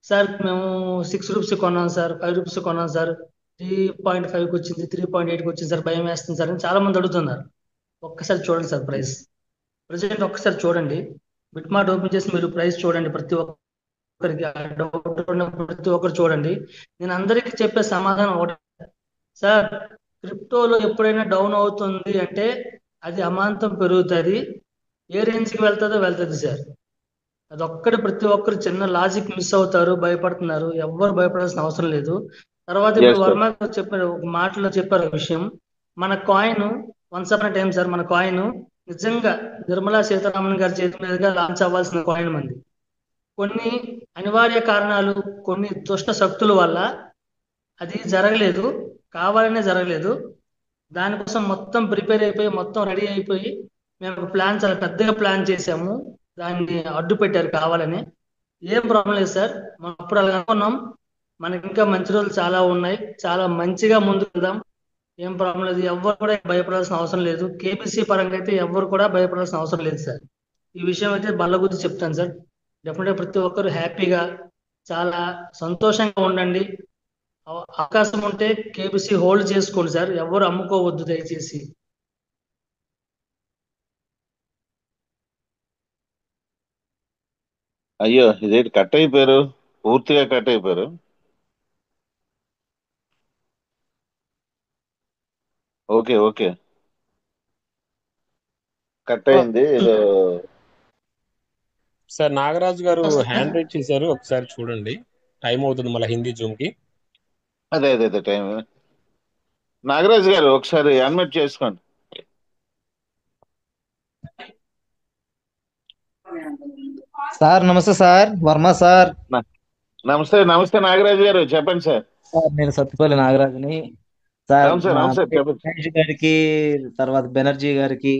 సార్ మేము ₹6 కొన్నాం సార్, ₹5 కొన్నాం సార్, 3.5కి వచ్చింది, 3.8కి వచ్చింది సార్, భయం వేస్తుంది సార్ అని చాలా మంది అడుగుతున్నారు. ఒక్కసారి చూడండి సార్ ప్రైస్. ప్రజెంట్ ఒక్కసారి చూడండి, బిట్మార్ట్ ఓపెన్ చేసి మీరు ప్రైస్ చూడండి. ప్రతి ఒక్కరికి ఆ డౌట్ ఉన్న ప్రతి ఒక్కరు చూడండి. నేను అందరికీ చెప్పే సమాధానం ఒకటి సార్, క్రిప్టోలో ఎప్పుడైనా డౌన్ అవుతుంది అంటే అది అమాంతం పెరుగుతుంది. ఏ రేంజ్కి వెళ్తుందో వెళ్తుంది సార్. అదొక్కటి ప్రతి ఒక్కరు చిన్న లాజిక్ మిస్ అవుతారు, భయపడుతున్నారు. ఎవ్వరు భయపడాల్సిన అవసరం లేదు. తర్వాత ఇప్పుడు ఎస్ సార్. వర్మ గారు చెప్పారు, ఒక మాటలో చెప్పారు ఒక విషయం. మన coin once upon time sir, మన కాయిన్ నిజంగా నిర్మలా సీతారామన్ గారి చేతి మీదుగా లాంచ్ అవ్వాల్సిన కాయిన్ మంది. కొన్ని అనివార్య కారణాలు, కొన్ని దుష్ట శక్తుల వల్ల అది జరగలేదు, కావాలనే జరగలేదు. దానికోసం మొత్తం ప్రిపేర్ అయిపోయి, మొత్తం రెడీ అయిపోయి మేము ఒక ప్లాన్, చాలా పెద్దగా ప్లాన్ చేసాము. దాన్ని అడ్డు పెట్టారు కావాలని. ఏం ప్రాబ్లం లేదు సార్. మనం అప్పుడు అలా అనుకున్నాం. మనకి ఇంకా మంచి రోజులు చాలా ఉన్నాయి. చాలా మంచిగా ముందుకు వెళ్దాం. ఏం ప్రాబ్లం లేదు. ఎవ్వరు కూడా భయపడాల్సిన అవసరం లేదు. కేబీసీ పరంగా అయితే ఎవ్వరు కూడా భయపడాల్సిన అవసరం లేదు సార్. ఈ విషయం అయితే బల్ల గురించి చెప్తాను సార్. డెఫినెట్గా ప్రతి ఒక్కరు హ్యాపీగా చాలా సంతోషంగా ఉండండి. అవకాశం ఉంటే కేబీసీ హోల్డ్ చేసుకోండి సార్. ఎవరు అమ్ముకోవద్దు దయచేసి. అయ్యో, ఇదేంటి కట్ అయిపోయారు? పూర్తిగా కట్ అయిపోయారు. Okay, okay. కట్ అయింది ఏదో. సార్ నాగరాజు గారు సార్, హ్యాండ్ రైట్ చేశారు, ఒకసారి చూడండి. టైం అవుతుంది మళ్ళీ హిందీ జూమ్ కి. అదే అదే అదే టైం. నాగరాజు గారు ఒకసారి అన్మ్యూట్ చేసుకోండి. సార్ నమస్తే సార్, వర్మ సార్. న- నమస్తే, నమస్తే నాగరాజు గారు, చెప్పండి సార్. సార్ నేను సత్తుపల్లి నాగరాజుని. సార్ నమస్తే, మా నమస్తే, చెప్పండి. మహేష్ గారికి, తర్వాత బెనర్జీ గారికి,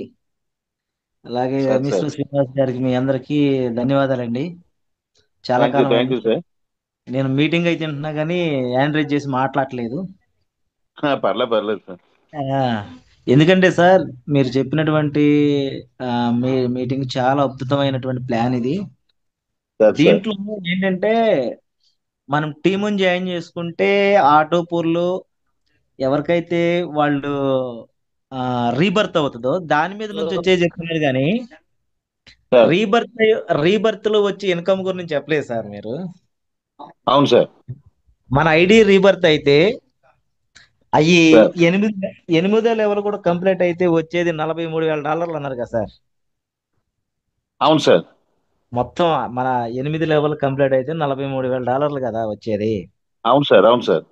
అలాగే సార్ సార్, మిశ్రు శ్రీనివాస్ గారికి, మీ అందరికీ ధన్యవాదాలండి. చాలా థ్యాంక్ యూ, కాలం థ్యాంక్ అయింది. You sir. నేను మీటింగ్ అయితే ఉంటున్నా కానీ హ్యాండ్ రైజ్ చేసి మాట్లాడలేదు. పర్లేదు, పర్లేదు సార్. ఆ, ఎందుకంటే సార్ మీరు చెప్పినటువంటి ఆ, మీ మీటింగ్ చాలా అద్భుతమైనటువంటి ప్లాన్ ఇది. సార్ సార్, దీంట్లో ఏంటంటే మనం టీముని జాయిన్ చేసుకుంటే ఆటో పూర్లు ఎవరికైతే వాళ్ళు రీబర్త్ అవుతుందో దాని మీద నుంచి వచ్చే చెప్తున్నారు కానీ సార్. రీబర్త్ రీబర్త్ లో వచ్చి ఇన్కమ్ గురించి చెప్పలేదు సార్ మీరు. అవును సార్. మన ఐడి రీబర్త్ అయితే అయ్యి సార్, ఎనిమిదో లెవెల్ కూడా కంప్లీట్ అయితే వచ్చేది $43,000 అన్నారు కదా సార్. అవును సార్. మొత్తం మన 8 లెవెల్ కంప్లీట్ అయితే $43,000 కదా వచ్చేది. అవును సార్. అవును సార్.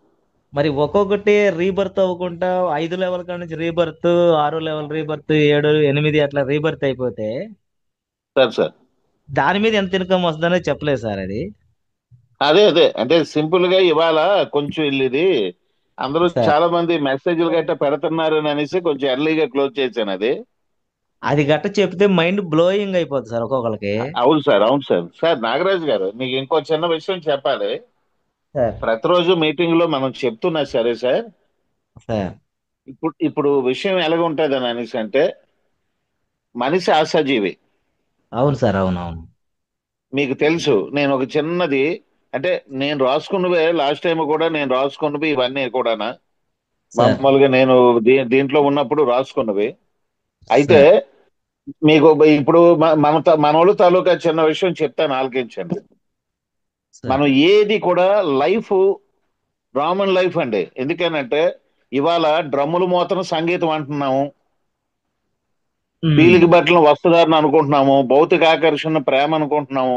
మరి ఒక్కొక్కటి రీబర్త్ అవ్వకుండా 5 లెవెల్ కాడ నుంచి రీబర్త్, 6 లెవెల్ రీబర్త్, 7, 8 అట్లా రీబర్త్ అయిపోతే సార్ సార్, దాని మీద ఎంత ఇన్కమ్ వస్తుందనే చెప్పలేదు సార్ అది. అదే అదే అంటే సింపుల్ గా ఇవాళ కొంచెం ఇది అందరూ సార్ చాలా మంది మెసేజ్లు గట్ట పెడుతున్నారు అని అనేసి కొంచెం ఎర్లీగా క్లోజ్ చేశాను అది. అది గట్ట చెప్తే మైండ్ బ్లోయింగ్ అయిపోతుంది సార్ ఒక్కొక్కరికి. అవును సార్. అవును సార్. సార్ నాగరాజు గారు, మీకు ఇంకో చిన్న విషయం చెప్పాలి. సార్ ప్రతిరోజు మీటింగ్ లో మనం చెప్తున్నా సరే సార్, సార్ ఇప్పుడు ఇప్పుడు విషయం ఎలాగ ఉంటుంది అని అనేసి అంటే, మనిషి ఆశాజీవి. అవును సార్, అవునవును మీకు తెలుసు, నేను ఒక చిన్నది అంటే నేను రాసుకున్నవే లాస్ట్ టైం కూడా నేను రాసుకున్నవి ఇవన్నీ కూడా సార్ మామూలుగా నేను దీంట్లో ఉన్నప్పుడు రాసుకున్నవి. అయితే సార్ మీకు ఇప్పుడు మనోళ్ళు తాలూకా చిన్న విషయం చెప్తాను, ఆలకించండి. సార్ మనం ఏది కూడా లైఫ్ రామన్ లైఫ్ అండి. ఎందుకనంటే ఇవాళ డ్రమ్ములు మోతను సంగీతం అంటున్నాము, ఉమ్, పీలికి బట్టలను వస్త్రధారణ అనుకుంటున్నాము, భౌతిక ఆకర్షణ ప్రేమ అనుకుంటున్నాము,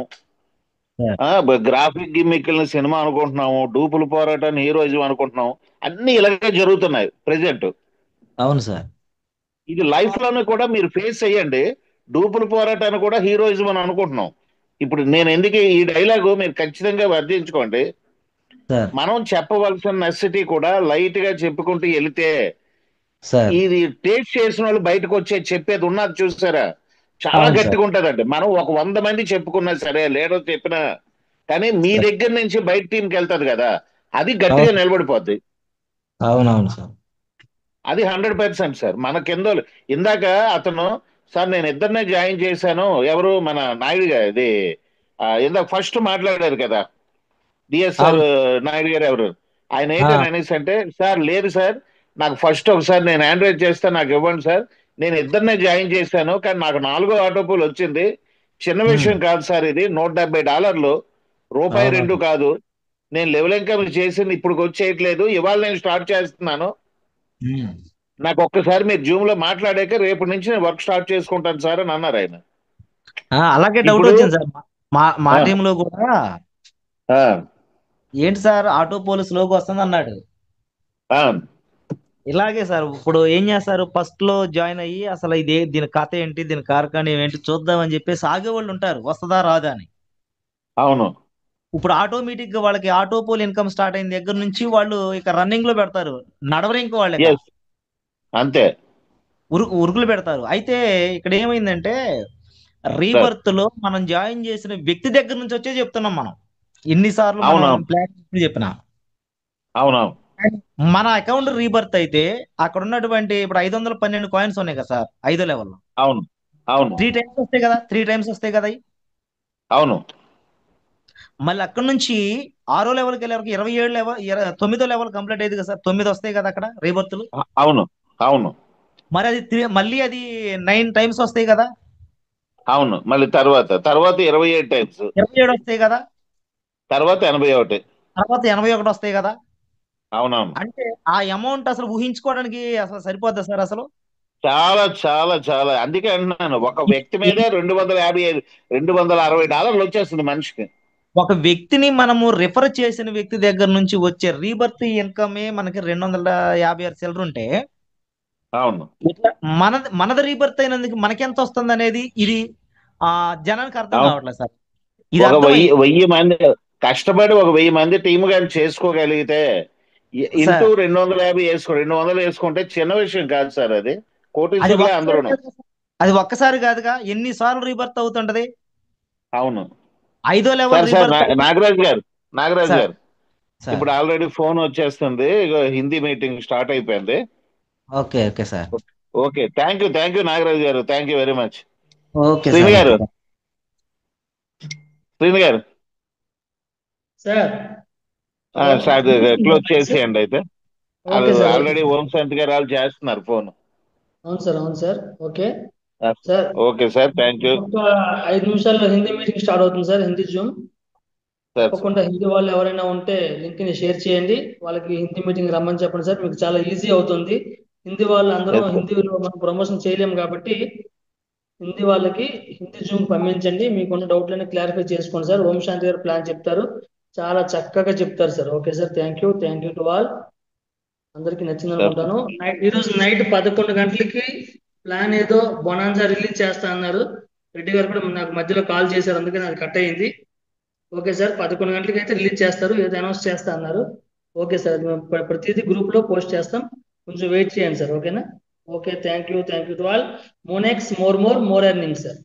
సార్ గ్రాఫిక్ గిమ్మిక్ల్ని సినిమా అనుకుంటున్నాము, డూపుల పోరాటాన్ని హీరోయిజం అనుకుంటున్నాము. అన్ని ఇలాగే జరుగుతున్నాయి ప్రెసెంట్. అవును సార్ ఇది లైఫ్ లోనే కూడా మీరు ఫేస్ చేయండి. డూపుల పోరాటాన్ని కూడా హీరోయిజం అని అనుకుంటున్నాం. ఇప్పుడు నేను ఎందుకు ఈ డైలాగు మీరు ఖచ్చితంగా వర్తించుకోండి. సార్ మనం చెప్పవలసిన నెసిటీ కూడా లైట్ గా చెప్పుకుంటూ వెళితే సార్ ఇది టేస్ట్ చేసిన వాళ్ళు బయటకు వచ్చే చెప్పేది ఉన్నది చూసారా, చాలా అవును సార్ గట్టిగా ఉంటదండి. మనం ఒక 100 మంది చెప్పుకున్నా సరే, లీడర్ చెప్పినా కానీ మీ సార్ దగ్గర నుంచి బయట టీంకి వెళ్తది కదా, అది గట్టిగా అవును నిలబడిపోద్ది. అవునవును సార్ అది 100% సార్. మన కింద ఇందాక అతను, సార్ నేను ఇద్దరినే జాయిన్ చేశాను, ఎవరు మన నాయుడు గారు, ఇది ఇందాక ఫస్ట్ మాట్లాడారు కదా, డిఎస్ఆర్ అవును నాయుడు గారు ఎవరు, ఆయన ఆ, ఏంటని అనేసి అంటే, సార్ లేదు సార్, నాకు ఫస్ట్ ఒకసారి నేను ఆండ్రాయిడ్ చేస్తే నాకు ఇవ్వండి సార్, నేను ఇద్దరినే జాయిన్ చేశాను కానీ నాకు 4వ ఆటో పూల్ వచ్చింది. చిన్న ఉమ్, విషయం కాదు సార్, ఇది $170, రూపాయి రెండు అవునవును కాదు. నేను లెవెల్ ఇన్కమ్ చేసింది ఇప్పుడు వచ్చేయట్లేదు, ఇవాళ నేను స్టార్ట్ చేస్తున్నాను. ఉమ్. నాకు ఒక్కసారి మీరు జూమ్ లో మాట్లాడాక రేపటి నుంచి నేను వర్క్ స్టార్ట్ చేసుకుంటాను సార్ అని అన్నారు ఆయన. అలాగే డౌట్ ఇప్పుడు వచ్చింది సార్. మా ఆ, టీంలో కూడా ఆ, ఏంటి సార్ ఆటో పోలీస్ లోకి వస్తుంది అన్నాడు. ఆ, ఇలాగే సార్ ఇప్పుడు ఏం చేస్తారు, ఫస్ట్ లో జాయిన్ అయ్యి అసలు దీని కథ ఏంటి, దీని కార్ఖాన ఏంటి చూద్దామని చెప్పేసి ఆగేవాళ్ళు ఉంటారు, వస్తుందా రాదా అని. అవును. ఇప్పుడు ఆటోమేటిక్ గా వాళ్ళకి ఆటో పోల్ ఇన్కమ్ స్టార్ట్ అయిన దగ్గర నుంచి వాళ్ళు ఇక రన్నింగ్ లో పెడతారు, నడవరు ఇంక వాళ్ళు ఇక ఎస్, అంతే. ఉరుకులు పెడతారు. అయితే ఇక్కడ ఏమైందంటే రీబర్త్ లో మనం జాయిన్ చేసిన వ్యక్తి దగ్గర నుంచి వచ్చే చెప్తున్నాం మనం. ఎన్నిసార్లు మనం అవునవును ప్లాన్ చెప్పినా అవునవును మన అకౌంట్ రీబర్త్ అయితే అక్కడ ఉన్నటువంటి ఇప్పుడు 512 కాయిన్స్ ఉన్నాయి కదా సార్, 5వ లెవెల్లో అవును అవును 3 టైమ్స్ వస్తాయి కదా, 3 టైమ్స్ వస్తాయి కదా అవి. అవును మళ్ళీ అక్కడ నుంచి 6వ లెవెల్కి వెళ్ళే వరకు 27 లెవెల్ 9వ లెవెల్ కంప్లీట్ అయ్యింది కదా సార్, 9 వస్తాయి కదా అక్కడ రీబర్త్లు. అవును అవును మరి అది మళ్ళీ అది 9 టైమ్స్ వస్తాయి కదా, అవును మళ్ళీ తర్వాత 27 టైమ్స్, 27 వస్తాయి కదా, తర్వాత 81. తర్వాత 81 వస్తాయి కదా. అవునవును అంటే ఆ అమౌంట్ అసలు ఊహించుకోవడానికి అసలు సరిపోద్దా సార్ అసలు? చాలా చాలా చాలా, అందుకే అంటున్నాను ఒక వ్యక్తి మీదే $260 వచ్చేస్తుంది మనిషికి. ఒక వ్యక్తిని మనము రిఫర్ చేసిన వ్యక్తి దగ్గర నుంచి వచ్చే రీబర్త్ ఇన్కమే మనకి 256 చిల్లర ఉంటే, అవును ఇట్లా మనది రీబర్త్ అయినందుకు మనకి ఎంత వస్తుంది అనేది ఇది ఆ జనానికి అర్థం అవును కావట్లేదు సార్. ఇది ఒక అర్థమై వెయ్యి మంది కష్టపడి ఒక 1000 మంది టీం కానీ చేసుకోగలిగితే ఇంటూ సార్ 250 200 వేసుకుంటే చిన్న విషయం కాదు సార్, అది అది కోటీశ్వర్లే ఒక్కసారి అందరూను. కాదుగా సార్. అది ఒక్కసారి కాదుగా, ఎన్నిసార్లు రీబర్త్ అవుతుంటది. అవును 5వ లెవెల్ సార్ సార్ రీబర్త్ అయితే నాగరాజ్ సార్ గారు సార్ ఇప్పుడు ఆల్రెడీ ఫోన్ వచ్చేస్తుంది, ఇగో హిందీ మీటింగ్ స్టార్ట్ అయిపోయింది. Okay okay sir. Okay, thank you Nagaraj garu, thank you very much. Okay Srini sir. Garu, okay Srini garu sir hello, start వినిపిస్తుందా క్లోజ్ వాయిస్? చేసేయండి అయితే. వాళ్ళు okay sir, okay already sir. Om Shanti garu వాళ్ళు చేస్తున్నారు ఫోన్. అవును సార్, అవును sir. Okay sir, okay sir, thank you ఇంకొక 5 నిమిషాల్లో హిందీ మీటింగ్ స్టార్ట్ అవుతుంది సార్, హిందీ జూమ్. సార్. తప్పకుండా హిందీ వాళ్ళు ఎవరైనా ఉంటే లింక్ ని షేర్ చేయండి, వాళ్ళకి హిందీ మీటింగ్ రమ్మని చెప్పండి సార్, మీకు చాలా ఈజీ అవుతుంది. హిందీ వాళ్ళు అందరూ ఎస్ సార్. హిందీలో మనం ప్రమోషన్ చేయలేము కాబట్టి హిందీ వాళ్ళకి హిందీ జూమ్ పంపించండి, మీకున్న డౌట్లన్నీ క్లారిఫై చేసుకోండి సార్. ఓం శాంతి గారు ప్లాన్ చెప్తారు, చాలా చక్కగా చెప్తారు sir. Okay sir, thank you to all. అందరికీ నచ్చింది సార్ అనుకుంటాను. ఈరోజు నైట్ 11 గంటలకి ప్లాన్ ఏదో బొనాన్సా రిలీజ్ చేస్తా అన్నారు. రెడ్డి గారు కూడా నాకు మధ్యలో కాల్ చేశారు, అందుకని అది కట్ అయింది. ఓకే సార్, 11 గంటలకి అయితే రిలీజ్ చేస్తారు, ఏదో అనౌన్స్ చేస్తా అన్నారు. ఓకే సార్, మేము ప్రతిదీ గ్రూప్ లో పోస్ట్ చేస్తాం, కొంచెం వెయిట్ చేయండి సార్. ఓకేనా? Okay, thank you to all. Monex more earning sir.